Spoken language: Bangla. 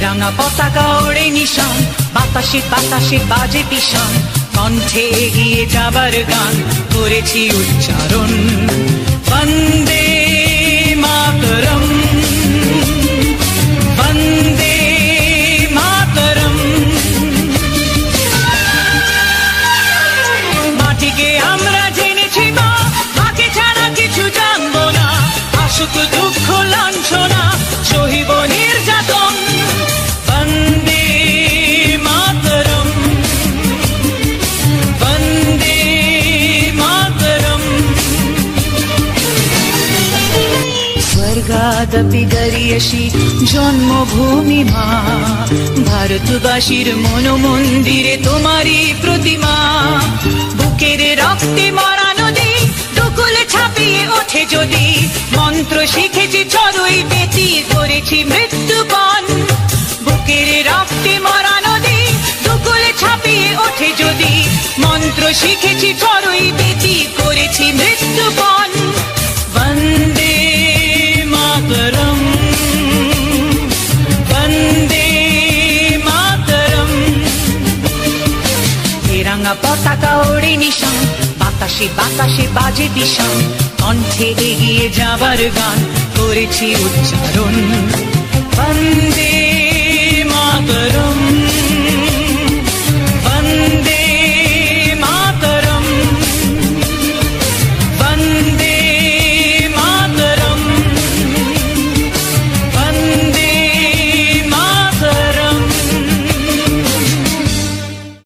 রাঙা পতাকা ওড়ে নিশান, বাতাসে বাতাসে বাজে পিশান, কণ্ঠে এগিয়ে যাবার গান করেছি উচ্চারণ। বন্দে মাতরম, বন্দে মাতরম। মাটিকে আমরা জেনেছি মা, মাকে ছাড়া কিছু জানবো না। আসুক দুঃখ লাঞ্ছনা, সহিব নির্যাতন। বন্দে মাতরম, বন্দে মাতরম। স্বর্গাদপি গরীয়সী জন্মভূমি মা, ভারতবাসীর মনোমন্দিরে তোমারই প্রতিমা। বুকের রক্তে মরা নদী, দুকুল ছাপিয়ে ওঠে যদি, মন্ত্র শিখেছি চড়ুই বেতি, করেছি মৃত্যুপণ। বুকের রক্তে মরা নদী, দুকুল ছাপিয়ে ওঠে যদি, মন্ত্র শিখেছি চড়ুই বেতি, করেছি মৃত্যুপণ। বন্দে মাতরম, বন্দে মাতরম। রাঙা পতাকা ওড়ে নিশান, বাতাসে বাতাসে বাজে পিশান, কণ্ঠে এগিয়ে যাবার গান করেছি উচ্চারণ। বন্দে মাতরম।